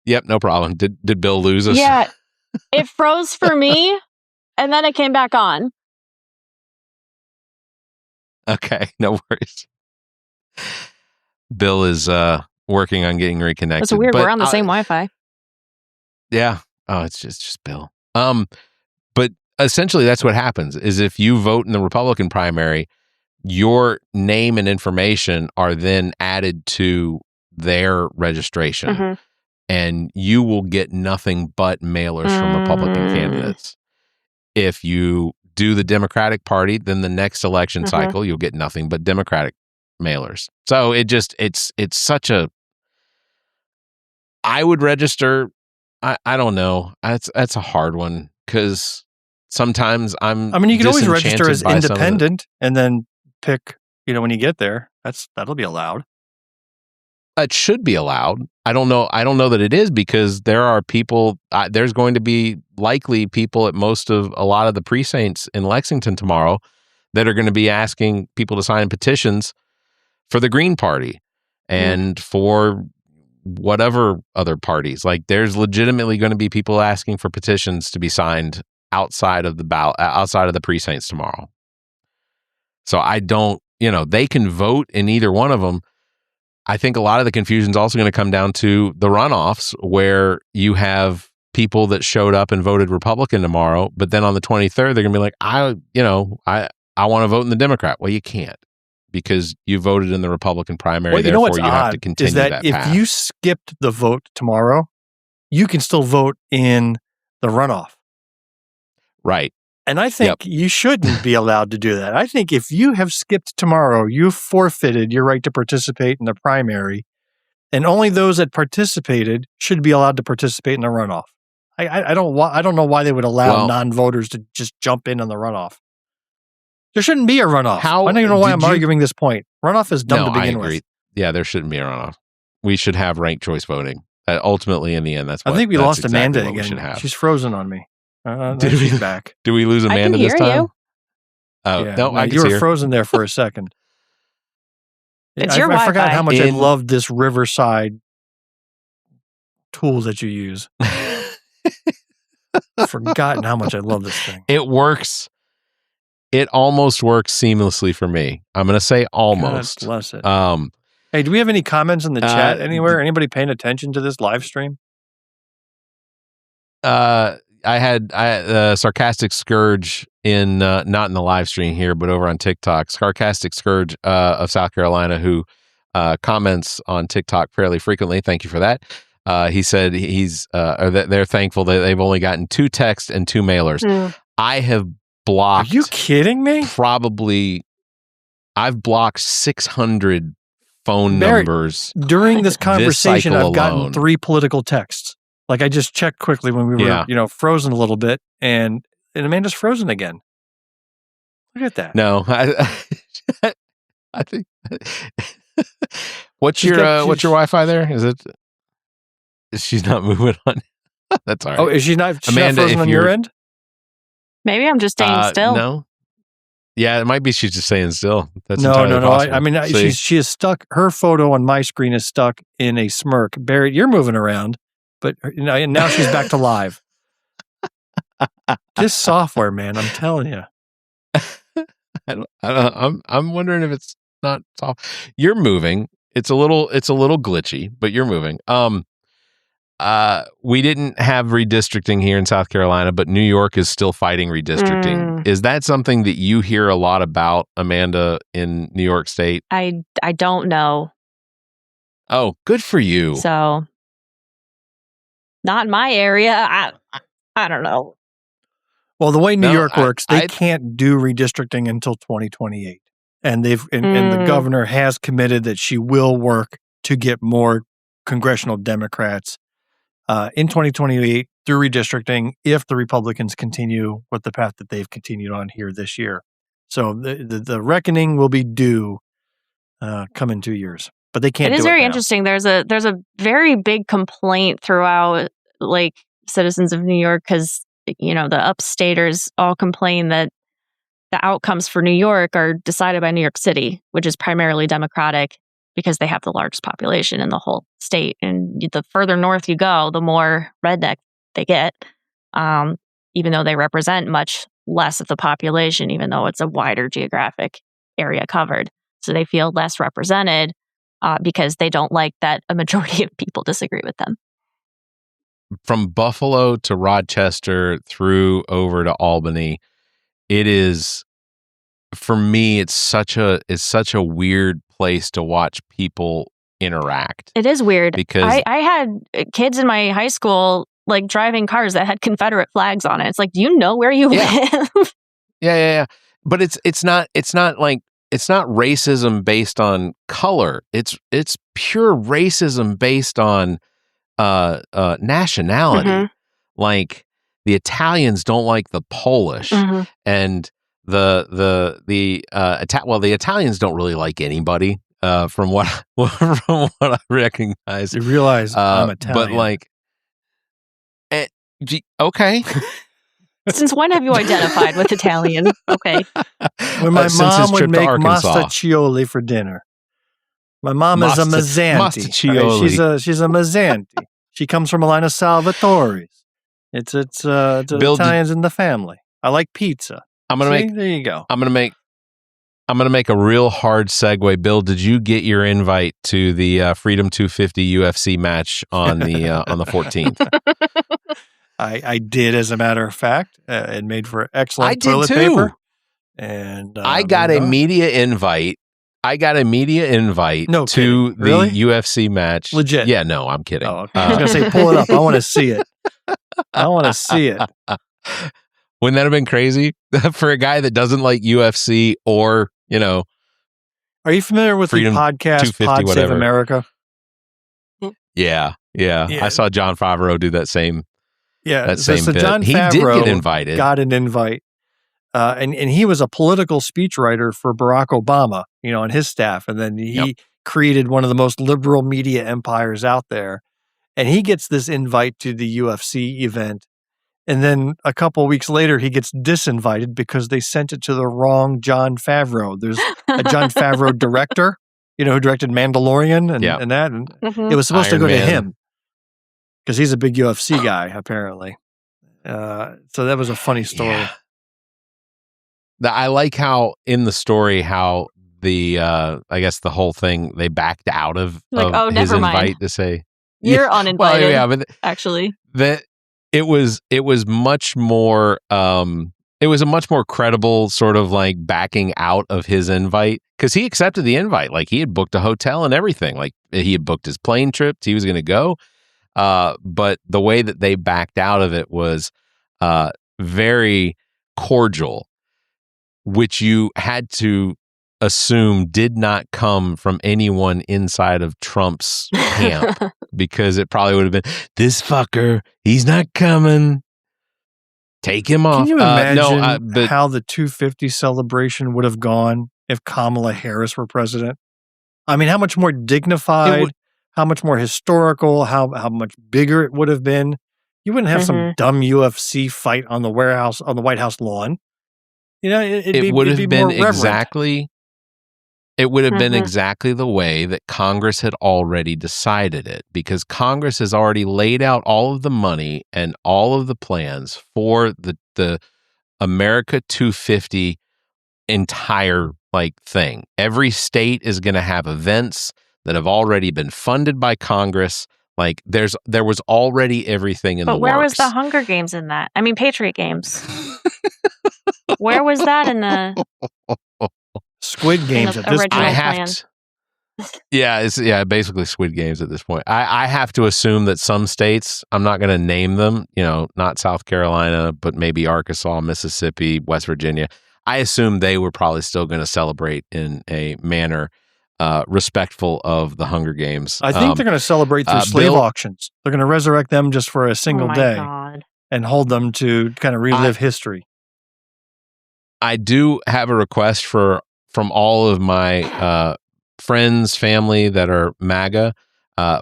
Yep, no problem. Did Bill lose us? Yeah, it froze for me, and then it came back on. Okay, no worries. Bill is working on getting reconnected. It's weird. We're on the same Wi-Fi. Yeah. Oh, it's just Bill. But essentially that's what happens is if you vote in the Republican primary, your name and information are then added to their registration and you will get nothing but mailers from Republican candidates. If you do the Democratic Party, then the next election cycle, you'll get nothing but Democratic mailers. So it's such a, I would register. I don't know. That's a hard one because sometimes you can always register as independent and then pick, when you get there, that'll be allowed. It should be allowed. I don't know that it is because there are people, there's going to be likely people at a lot of the precincts in Lexington tomorrow that are going to be asking people to sign petitions for the Green Party and for whatever other parties. Like there's legitimately going to be people asking for petitions to be signed outside of the ballot, outside of the precincts tomorrow. So I don't, they can vote in either one of them. I think a lot of the confusion is also going to come down to the runoffs where you have people that showed up and voted Republican tomorrow, but then on the 23rd, they're going to be like, I want to vote in the Democrat. Well, you can't because you voted in the Republican primary. Well, therefore, you have to continue is that path. If you skipped the vote tomorrow, you can still vote in the runoff. Right. And I think you shouldn't be allowed to do that. I think if you have skipped tomorrow, you've forfeited your right to participate in the primary, and only those that participated should be allowed to participate in the runoff. I don't know why they would allow non-voters to just jump in on the runoff. There shouldn't be a runoff. I don't even know why I'm arguing this point. Runoff is dumb to begin with. Yeah, there shouldn't be a runoff. We should have ranked choice voting. Ultimately, in the end, I think we lost Amanda again. She's frozen on me. She's back. Do we lose Amanda this time? You. Oh, yeah, no, you were frozen there for a second. It's your I forgot Wi-Fi. how much I love this Riverside tool that you use. I've forgotten how much I love this thing. It works. It almost works seamlessly for me. I'm going to say almost. God bless it. Hey, do we have any comments in the chat anywhere? Anybody paying attention to this live stream? I had Sarcastic Scourge in not in the live stream here, but over on TikTok. Sarcastic Scourge of South Carolina, who comments on TikTok fairly frequently. Thank you for that. He said they're thankful that they've only gotten 2 texts and 2 mailers. I have blocked. Are you kidding me? I've blocked 600 phone numbers during this conversation. I've gotten 3 political texts. Like I just checked quickly when we were, frozen a little bit, and Amanda's frozen again. Look at that. No, I think. What's your Wi-Fi there? She's not moving on. That's all right. Oh, is she not? Amanda, frozen on your end? Maybe I'm just staying still. No. Yeah, it might be she's just staying still. That's no. possible. I mean, she is stuck. Her photo on my screen is stuck in a smirk. Barrett, you're moving around. But now she's back to live. This software, man, I'm telling you. I'm wondering if it's not soft. You're moving. It's a little glitchy, but you're moving. We didn't have redistricting here in South Carolina, but New York is still fighting redistricting. Is that something that you hear a lot about, Amanda, in New York State? I don't know. Oh, good for you. So. Not in my area. I don't know. Well, the way New York works, they can't do redistricting until 2028. And and the governor has committed that she will work to get more congressional Democrats in 2028 through redistricting if the Republicans continue with the path that they've continued on here this year. So the reckoning will be due come in 2 years. But they can't do it. It is very now. interesting. There's a very big complaint throughout, like citizens of New York because, the upstaters all complain that the outcomes for New York are decided by New York City, which is primarily Democratic because they have the largest population in the whole state. And the further north you go, the more redneck they get, even though they represent much less of the population, even though it's a wider geographic area covered. So they feel less represented because they don't like that a majority of people disagree with them. From Buffalo to Rochester through over to Albany, it is, for me, it's such a weird place to watch people interact. It is weird because I had kids in my high school like driving cars that had Confederate flags on it. It's like, do you know where you live? Yeah. But it's not racism based on color. It's pure racism based on nationality. Mm-hmm. Like the Italians don't like the Polish, Mm-hmm. and the Italians don't really like anybody. From what I recognize, You realize I'm Italian. but like, okay. Since when have you identified with Italian? Okay. When my Since his mom would trip to make Arkansas. mostaccioli for dinner. My mom is a Mazzanti. Mostaccioli. Right? She's a Mazzanti. She comes from a line of Salvatore's. It's Bill, Italians in the family. I like pizza. There you go. I'm gonna make a real hard segue. Bill, did you get your invite to the Freedom 250 UFC match on the 14th? I did, as a matter of fact. It made for excellent toilet too. paper. And I got a media invite. to the really? UFC match. Legit? Yeah, no, I'm kidding. Oh, okay. I was going to say, pull it up. I want to see it. Wouldn't that have been crazy for a guy that doesn't like UFC or, Are you familiar with Freedom the podcast 250, Pod Save whatever. America? Yeah. I saw John Favreau do that same. Yeah. That same bit. John He did Favreau get invited. got an invite. And he was a political speechwriter for Barack Obama, on his staff. And then he created one of the most liberal media empires out there. And he gets this invite to the UFC event. And then a couple of weeks later, he gets disinvited because they sent it to the wrong John Favreau. There's a John Favreau director, who directed Mandalorian and that. And Mm-hmm. it was supposed Iron to go Man. to him because he's a big UFC guy, apparently. So that was a funny story. Yeah. I like how in the story how the I guess the whole thing they backed out of his never mind. invite to say You're uninvited. Well, yeah, but actually, that it was much more it was a much more credible sort of like backing out of his invite because he accepted the invite. Like he had booked a hotel and everything. Like he had booked his plane trip. He was going to go. But the way that they backed out of it was very cordial, which you had to assume did not come from anyone inside of Trump's camp because it probably would have been, this fucker, he's not coming. Take him off. Can you imagine but how the 250 celebration would have gone if Kamala Harris were president? I mean, how much more dignified, how much more historical, how much bigger it would have been. You wouldn't have some dumb UFC fight on the White House lawn. It would have been exactly. It would have been exactly the way that Congress had already decided it, because Congress has already laid out all of the money and all of the plans for the America 250 entire thing. Every state is going to have events that have already been funded by Congress. There was already everything in the works. But where was the Hunger Games in that? I mean, Patriot Games. Where was that in the Squid Games at this point? I have to, basically Squid Games at this point. I have to assume that some states, I'm not going to name them, not South Carolina, but maybe Arkansas, Mississippi, West Virginia. I assume they were probably still going to celebrate in a manner respectful of the Hunger Games. I think they're going to celebrate through slave auctions. They're going to resurrect them just for a single day and hold them to kind of relive history. I do have a request from all of my friends, family that are MAGA.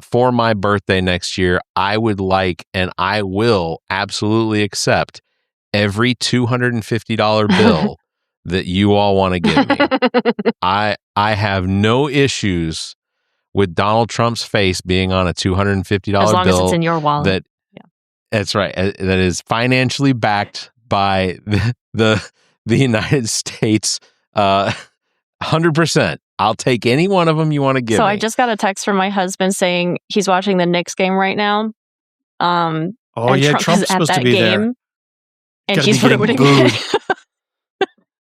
for my birthday next year, I would like, and I will absolutely accept every $250 bill that you all want to give me. I have no issues with Donald Trump's face being on a $250 bill. As long as it's in your wallet. That's right. That is financially backed by the United States. 100%. I'll take any one of them you want to give me. So I just got a text from my husband saying he's watching the Knicks game right now. Oh yeah, Trump's supposed to be there. And he's ruining it.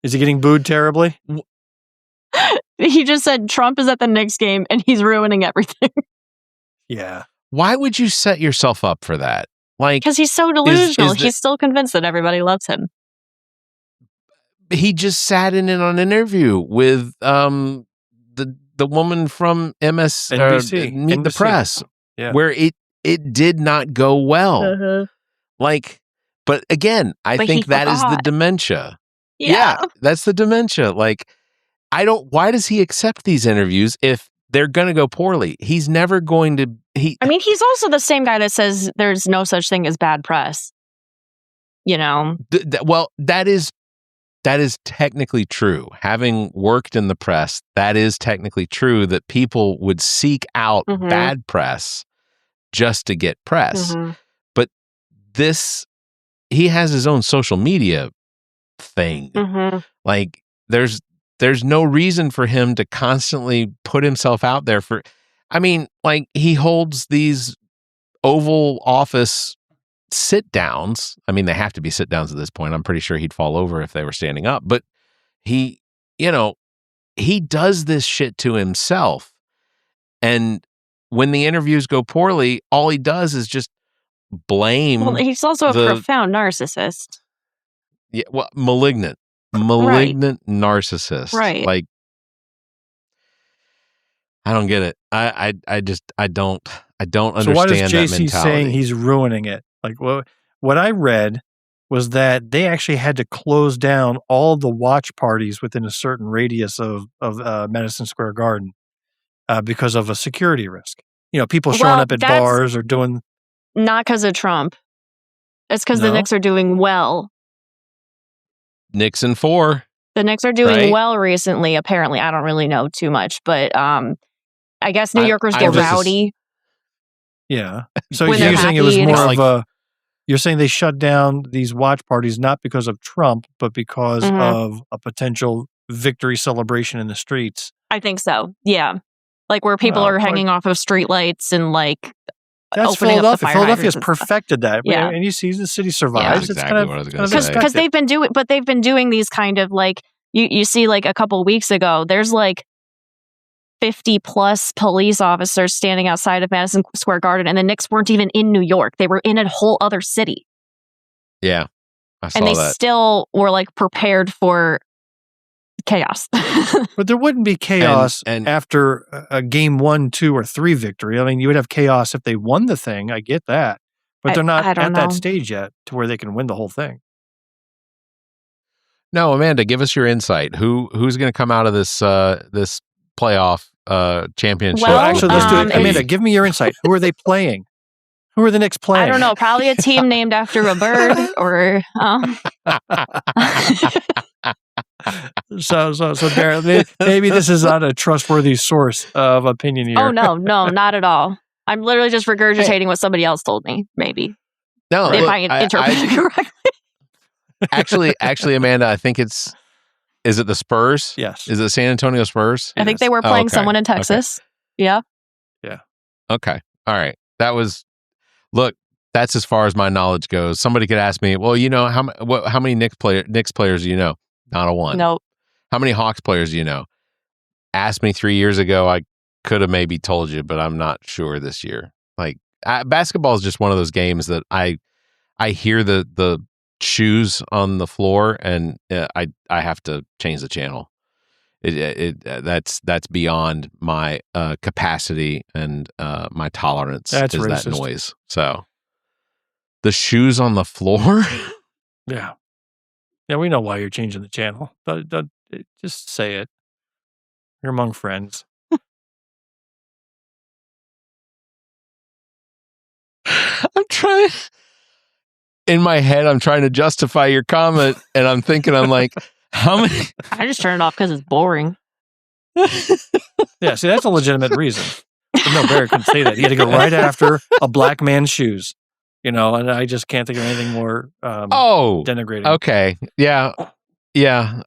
Is he getting booed terribly? He just said Trump is at the Knicks game and he's ruining everything. Yeah. Why would you set yourself up for that? Like, because he's so delusional. He's still convinced that everybody loves him. He just sat in on an interview with the woman from NBC, Meet the Press, where it did not go well. Uh-huh. Like, but again, I think that is the dementia. Yeah, that's the dementia. Like, why does he accept these interviews if they're going to go poorly? He's never going to. I mean, he's also the same guy that says there's no such thing as bad press. You know? Well, that is technically true. Having worked in the press, that is technically true that people would seek out bad press just to get press. But he has his own social media thing. Like, there's no reason for him to constantly put himself out there for, I mean, like, he holds these Oval Office sit downs. I mean, they have to be sit downs at this point. I'm pretty sure he'd fall over if they were standing up, but he does this shit to himself. And when the interviews go poorly, all he does is just blame. Well, he's also a profound narcissist. Yeah. Well, malignant narcissist. Right. Like, I don't get it. I don't understand. So why does that JC mentality. saying he's ruining it? Like, what I read was that they actually had to close down all the watch parties within a certain radius of Madison Square Garden because of a security risk. You know, people showing up at bars or doing. Not because of Trump. It's because the Knicks are doing well. Knicks in 4. The Knicks are doing well recently, apparently. I don't really know too much, but I guess New Yorkers get rowdy. Yeah. So you're saying it was more of a. You're saying they shut down these watch parties not because of Trump, but because of a potential victory celebration in the streets. I think so. Yeah, like where people are hanging off of streetlights and like. That's Philadelphia. Philadelphia's perfected that. Yeah. And you see the city survives. That's exactly what I was going to say. Because they've been doing these kind of like you see like a couple weeks ago. There's like 50 plus police officers standing outside of Madison Square Garden, and the Knicks weren't even in New York. They were in a whole other city. Yeah, I saw and they that. Still were like prepared for chaos. But there wouldn't be chaos after a game 1, 2, or 3 victory. I mean, you would have chaos if they won the thing. I get that, but they're not at that stage yet to where they can win the whole thing. No, Amanda, give us your insight. Who's going to come out of this this playoff championship? Well, actually, let's do it. Amanda, give me your insight. Who are they playing? Who are the Knicks playing? I don't know. Probably a team named after a bird or. So, Barrett, maybe this is not a trustworthy source of opinion here. Oh no, not at all. I'm literally just regurgitating what somebody else told me. Maybe. No, if I interpret it correctly. Actually, Amanda, I think is it the Spurs? Yes. Is it San Antonio Spurs? I think they were playing someone in Texas. Okay. Yeah. Yeah. Okay. All right. Look, that's as far as my knowledge goes. Somebody could ask me, well, you know, how many Knicks players do you know? Not a one. Nope. How many Hawks players do you know? Asked me 3 years ago, I could have maybe told you, but I'm not sure this year. Like, basketball is just one of those games that I hear the shoes on the floor and I have to change the channel. That's beyond my capacity and my tolerance. That's is racist. That noise. So the shoes on the floor. Yeah. Yeah, we know why you're changing the channel. Just say it. You're among friends. trying in my head. I'm trying to justify your comment, and I'm thinking, I'm like, how many? I just turn it off because it's boring. Yeah, see, that's a legitimate reason. But no, Barrett couldn't say that. He had to go right after a black man's shoes. And I just can't think of anything more denigrating. Okay. Yeah.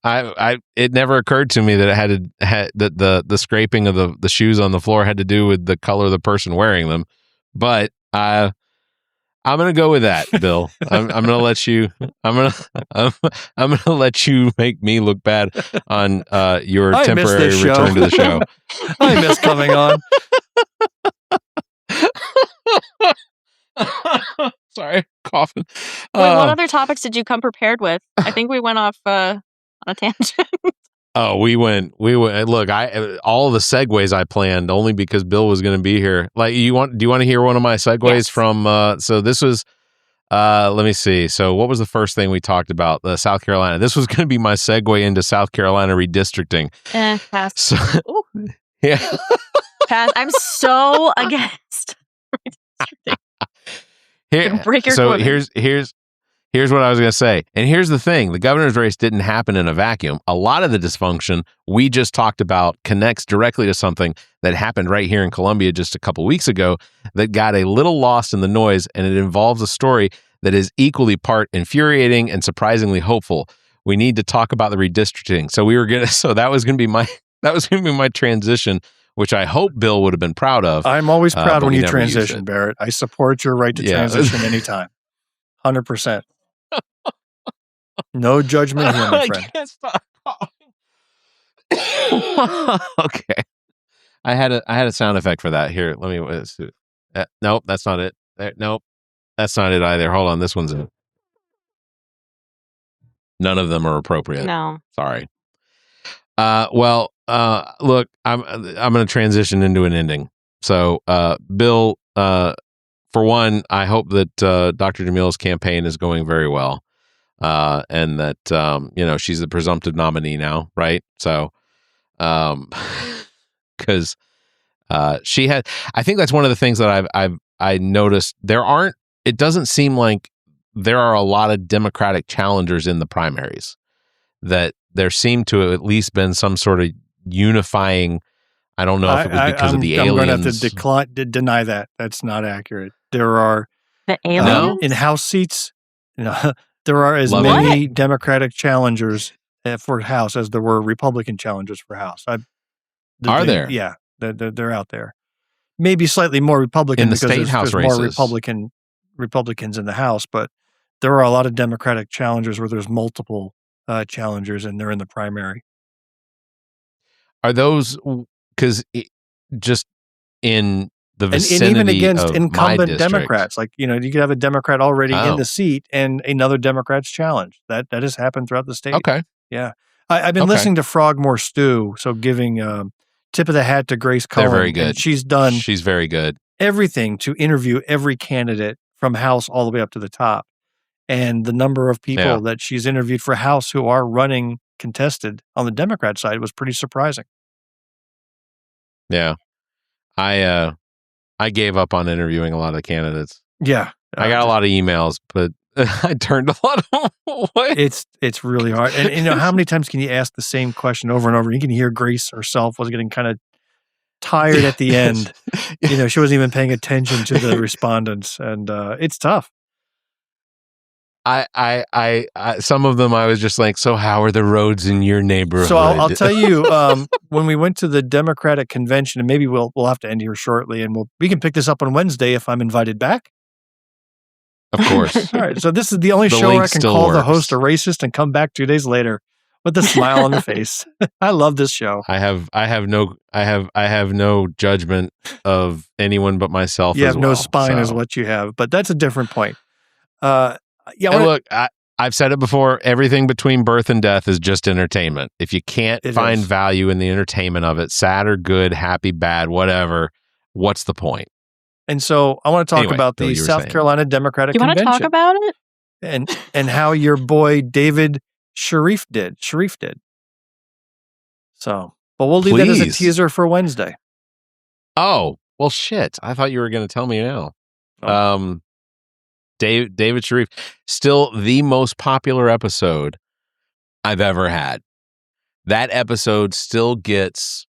I it never occurred to me that it had that the scraping of the shoes on the floor had to do with the color of the person wearing them. But I'm gonna go with that, Bill. I'm gonna let you. I'm gonna let you make me look bad on your temporary return to the show. I miss coming on. Sorry, coughing. Wait, what other topics did you come prepared with? I think we went off on a tangent. Oh, we went. Look, all of the segues I planned only because Bill was going to be here. Like, do you want to hear one of my segues Yes. from? So this was. Let me see. So what was the first thing we talked about? The South Carolina. This was going to be my segue into South Carolina redistricting. Pass. So, yeah. Pass. I'm so against redistricting. Here's what I was going to say. And here's the thing. The governor's race didn't happen in a vacuum. A lot of the dysfunction we just talked about connects directly to something that happened right here in Columbia just a couple weeks ago that got a little lost in the noise, and it involves a story that is equally part infuriating and surprisingly hopeful. We need to talk about the redistricting. So that was going to be my transition, which I hope Bill would have been proud of. I'm always proud when you transition, Barrett. I support your right to transition anytime. 100%. No judgment here, my friend. I can't stop coughing. Okay. I had a sound effect for that. Here, let me. Nope, that's not it. Nope, that's not it either. Hold on, this one's it. None of them are appropriate. No. Sorry. Look, I'm going to transition into an ending. So, Bill, for one, I hope that Dr. Jamil's campaign is going very well, and that she's the presumptive nominee now, right? So, because she had, I think that's one of the things that I noticed. It doesn't seem like there are a lot of Democratic challengers in the primaries. That there seemed to have at least been some sort of unifying. I don't know if it was because of the aliens. I'm going to have to deny that. That's not accurate. There are the aliens in House seats. There are as many Democratic challengers for House as there were Republican challengers for House. Are there? Yeah, they're out there. Maybe slightly more Republican in the because state House there's races. more Republicans in the House, but there are a lot of Democratic challengers where there's multiple challengers and they're in the primary. Are those because just in the vicinity and even against of incumbent Democrats, like you could have a Democrat already in the seat and another Democrat's challenged. That has happened throughout the state. Okay, yeah, I've been listening to Frogmore Stew, so giving tip of the hat to Grace Cullen. They're very good. She's very good. Everything to interview every candidate from House all the way up to the top. And the number of people that she's interviewed for House who are running contested on the Democrat side was pretty surprising. Yeah. I gave up on interviewing a lot of the candidates. Yeah. I got a lot of emails, but I turned a lot of them away. It's really hard. And how many times can you ask the same question over and over? You can hear Grace herself was getting kind of tired at the end. She wasn't even paying attention to the respondents, and it's tough. I some of them I was just like, so how are the roads in your neighborhood? So I'll tell you, when we went to the Democratic convention, and maybe we'll have to end here shortly, and we can pick this up on Wednesday if I'm invited back. Of course. All right. So this is the only show where I can call the host a racist and come back 2 days later with a smile on the face. I love this show. I have no judgment of anyone but myself. You have no spine, is what you have, but that's a different point. Look, I've said it before. Everything between birth and death is just entertainment. If you can't find value in the entertainment of it, sad or good, happy, bad, whatever, what's the point? And so I want to talk about the South Carolina Democratic Convention. You want to talk about it? And how your boy David Sharif did. So, but we'll leave that as a teaser for Wednesday. Oh, well, shit. I thought you were going to tell me now. David Sharif, still the most popular episode I've ever had. That episode still gets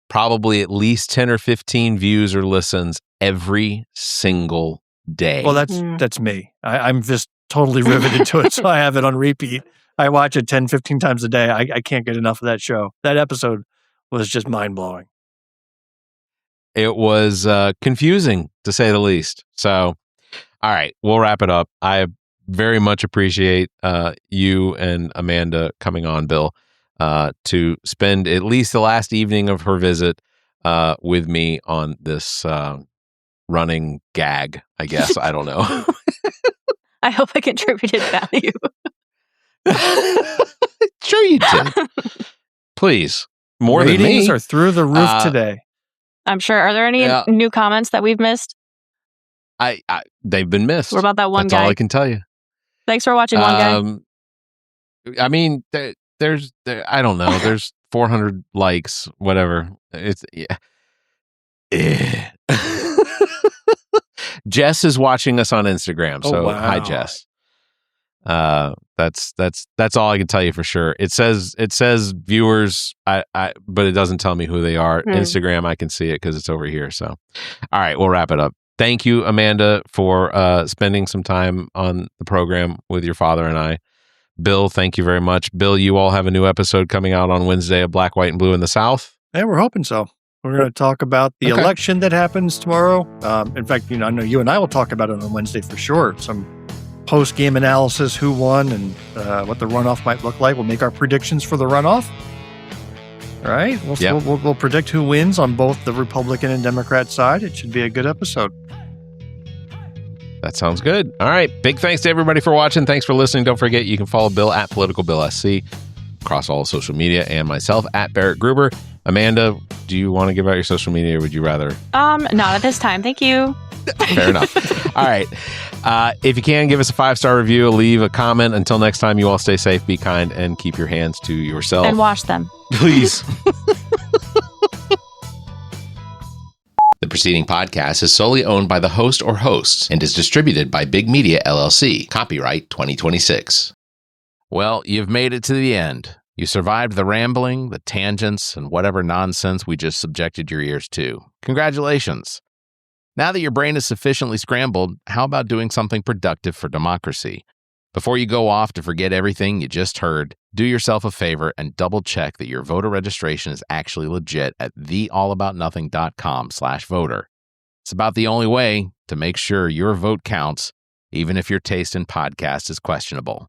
probably at least 10 or 15 views or listens every single day. Well, that's me. I'm just totally riveted to it, so I have it on repeat. I watch it 10, 15 times a day. I can't get enough of that show. That episode was just mind-blowing. It was confusing, to say the least. So, all right, we'll wrap it up. I very much appreciate you and Amanda coming on, Bill, to spend at least the last evening of her visit with me on this running gag, I guess. I don't know. I hope I contributed value. Sure you did. Please. More Ratings than me. are through the roof today. I'm sure. Are there any new comments that we've missed? They've been missed. What about that one That's guy? all I can tell you. Thanks for watching, one guy. I mean, there's I don't know. There's 400 likes, whatever. It's Jess is watching us on Instagram. So wow. Hi, Jess. That's all I can tell you for sure. It says viewers, but it doesn't tell me who they are. Instagram, I can see it because it's over here. So, all right, we'll wrap it up. Thank you, Amanda, for spending some time on the program with your father and I. Bill, thank you very much. Bill, you all have a new episode coming out on Wednesday of Black, White, and Blue in the South. Yeah, we're hoping so. We're going to talk about the election that happens tomorrow. In fact, I know you and I will talk about it on Wednesday for sure. Some post-game analysis, who won and what the runoff might look like. We'll make our predictions for the runoff. All right. We'll predict who wins on both the Republican and Democrat side. It should be a good episode. That sounds good. All right. Big thanks to everybody for watching. Thanks for listening. Don't forget, you can follow Bill at PoliticalBillSC across all social media, and myself at Barrett Gruber. Amanda, do you want to give out your social media, or would you rather? Not at this time. Thank you. Fair enough. All right. If you can, give us a 5-star review, leave a comment. Until next time, you all stay safe, be kind, and keep your hands to yourself. And wash them. Please. The preceding podcast is solely owned by the host or hosts and is distributed by Big Media, LLC. Copyright 2026. Well, you've made it to the end. You survived the rambling, the tangents, and whatever nonsense we just subjected your ears to. Congratulations. Now that your brain is sufficiently scrambled, how about doing something productive for democracy? Before you go off to forget everything you just heard, do yourself a favor and double-check that your voter registration is actually legit at theallaboutnothing.com/voter. It's about the only way to make sure your vote counts, even if your taste in podcasts is questionable.